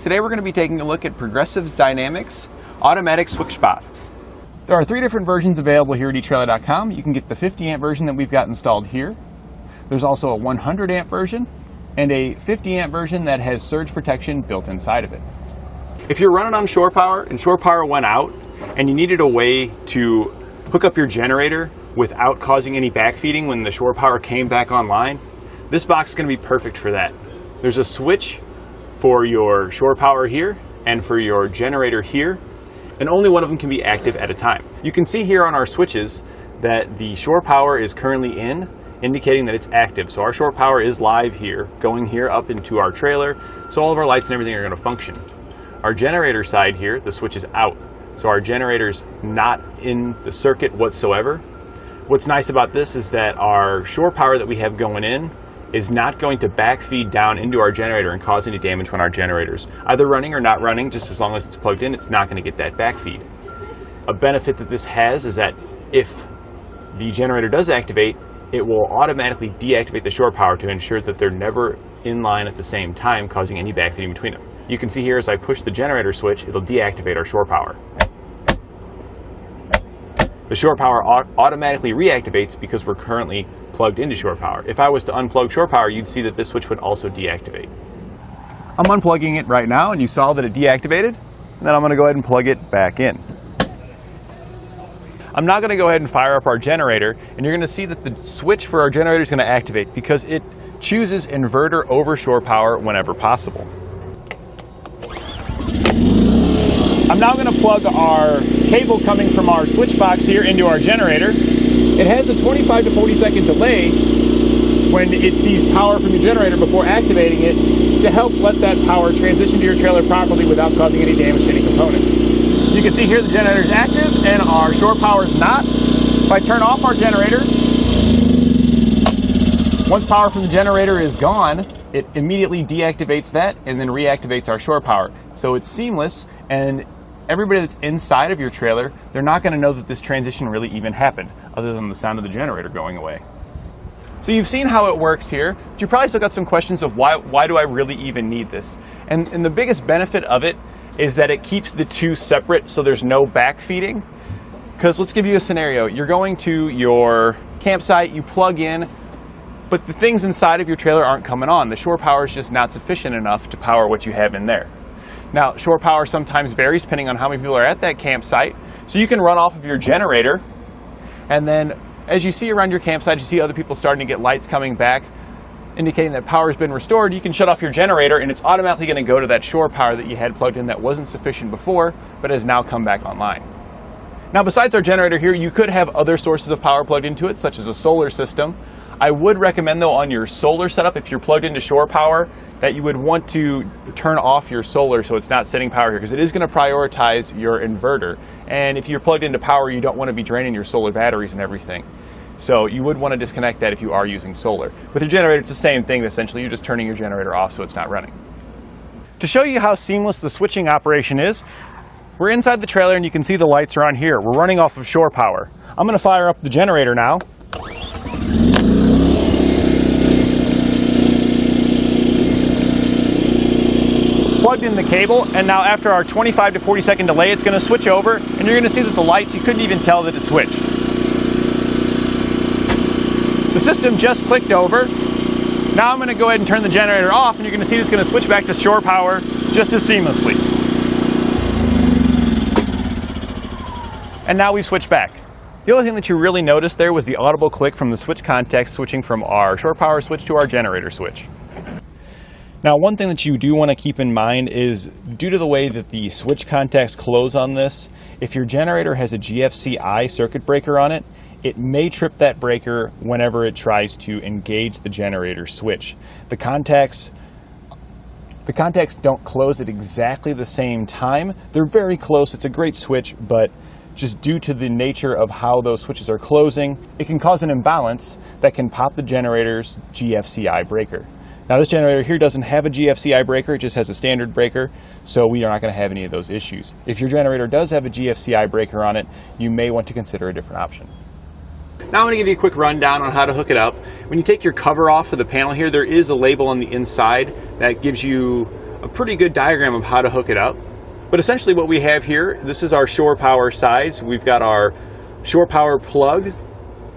Today we're going to be taking a look at Progressive Dynamics automatic switch box. There are 3 different versions available here at etrailer.com. You can get the 50 amp version that we've got installed here. There's also a 100 amp version and a 50 amp version that has surge protection built inside of it. If you're running on shore power and shore power went out and you needed a way to hook up your generator without causing any backfeeding when the shore power came back online, this box is going to be perfect for that. There's a switch for your shore power here and for your generator here, and only one of them can be active at a time. You can see here on our switches that the shore power is currently in, indicating that it's active. So our shore power is live here, going here up into our trailer, so all of our lights and everything are going to function. Our generator side here, the switch is out, so our generator's not in the circuit whatsoever. What's nice about this is that our shore power that we have going in is not going to backfeed down into our generator and cause any damage when our generator's either running or not running. Just as long as it's plugged in, it's not going to get that backfeed. A benefit that this has is that if the generator does activate, it will automatically deactivate the shore power to ensure that they're never in line at the same time, causing any backfeeding between them. You can see here as I push the generator switch, it'll deactivate our shore power. The shore power automatically reactivates because we're currently plugged into shore power. If I was to unplug shore power, you'd see that this switch would also deactivate. I'm unplugging it right now, and you saw that it deactivated. And then I'm going to go ahead and plug it back in. I'm now going to go ahead and fire up our generator, and you're going to see that the switch for our generator is going to activate because it chooses inverter over shore power whenever possible. I'm now going to plug our cable coming from our switch box here into our generator. It has a 25 to 40 second delay when it sees power from your generator before activating it to help let that power transition to your trailer properly without causing any damage to any components. You can see here the generator is active and our shore power is not. If I turn off our generator, once power from the generator is gone, it immediately deactivates that and then reactivates our shore power. So it's seamless, and everybody that's inside of your trailer, they're not going to know that this transition really even happened, other than the sound of the generator going away. So you've seen how it works here, but you probably still got some questions of why do I really even need this? And the biggest benefit of it is that it keeps the two separate, so there's no backfeeding. Because let's give you a scenario. You're going to your campsite, you plug in, but the things inside of your trailer aren't coming on. The shore power is just not sufficient enough to power what you have in there. Now, shore power sometimes varies depending on how many people are at that campsite. So you can run off of your generator, and then as you see around your campsite, you see other people starting to get lights coming back, indicating that power has been restored. You can shut off your generator, and it's automatically going to go to that shore power that you had plugged in that wasn't sufficient before, but has now come back online. Now, besides our generator here, you could have other sources of power plugged into it, such as a solar system. I would recommend, though, on your solar setup, if you're plugged into shore power, that you would want to turn off your solar so it's not sending power here, because it is going to prioritize your inverter. And if you're plugged into power, you don't want to be draining your solar batteries and everything. So you would want to disconnect that if you are using solar. With your generator, it's the same thing. Essentially, you're just turning your generator off so it's not running. To show you how seamless the switching operation is, we're inside the trailer and you can see the lights are on here. We're running off of shore power. I'm going to fire up the generator now. Plugged in the cable, and now after our 25 to 40 second delay, it's going to switch over, and you're going to see that the lights, you couldn't even tell that it switched. The system just clicked over. Now I'm going to go ahead and turn the generator off, and you're going to see it's going to switch back to shore power just as seamlessly. And now we switch back. The only thing that you really noticed there was the audible click from the switch contacts switching from our shore power switch to our generator switch. Now, one thing that you do want to keep in mind is, due to the way that the switch contacts close on this, if your generator has a GFCI circuit breaker on it, it may trip that breaker whenever it tries to engage the generator switch. The contacts don't close at exactly the same time. They're very close. It's a great switch, but just due to the nature of how those switches are closing, it can cause an imbalance that can pop the generator's GFCI breaker. Now, this generator here doesn't have a GFCI breaker, it just has a standard breaker, so we are not going to have any of those issues. If your generator does have a GFCI breaker on it, you may want to consider a different option. Now I'm going to give you a quick rundown on how to hook it up. When you take your cover off of the panel here, there is a label on the inside that gives you a pretty good diagram of how to hook it up. But essentially what we have here, this is our shore power sides. We've got our shore power plug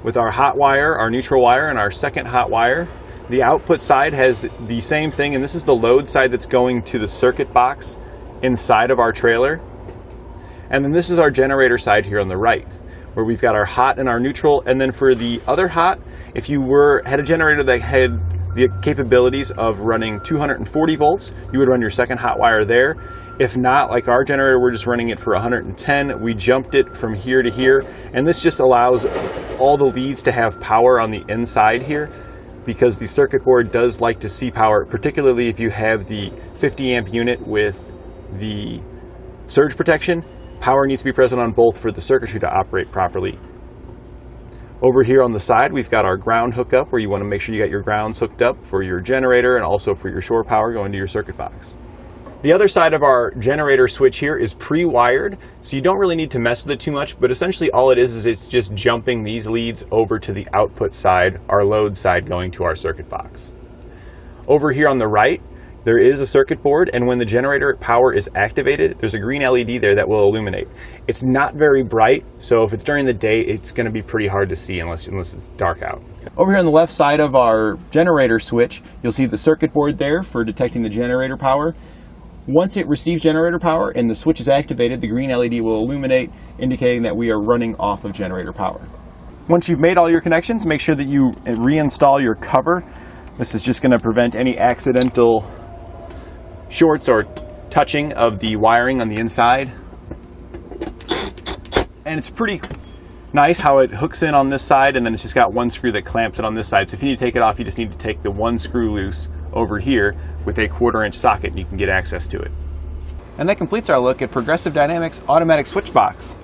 with our hot wire, our neutral wire, and our second hot wire. The output side has the same thing, and this is the load side that's going to the circuit box inside of our trailer. And then this is our generator side here on the right, where we've got our hot and our neutral. And then for the other hot, if you had a generator that had the capabilities of running 240 volts, you would run your second hot wire there. If not, like our generator, we're just running it for 110. We jumped it from here to here, and this just allows all the leads to have power on the inside here, because the circuit board does like to see power, particularly if you have the 50 amp unit with the surge protection. Power needs to be present on both for the circuitry to operate properly. Over here on the side, we've got our ground hookup, where you want to make sure you got your grounds hooked up for your generator and also for your shore power going to your circuit box. The other side of our generator switch here is pre-wired, so you don't really need to mess with it too much, but essentially all it is it's just jumping these leads over to the output side, our load side, going to our circuit box. Over here on the right, there is a circuit board, and when the generator power is activated, there's a green LED there that will illuminate. It's not very bright, so if it's during the day, it's going to be pretty hard to see unless it's dark out. Over here on the left side of our generator switch, you'll see the circuit board there for detecting the generator power. Once it receives generator power and the switch is activated, the green LED will illuminate, indicating that we are running off of generator power. Once you've made all your connections, make sure that you reinstall your cover. This is just going to prevent any accidental shorts or touching of the wiring on the inside. And it's pretty nice how it hooks in on this side, and then it's just got one screw that clamps it on this side. So if you need to take it off, you just need to take the one screw loose over here with a 1/4-inch socket, and you can get access to it. And that completes our look at Progressive Dynamics Automatic Switch Box.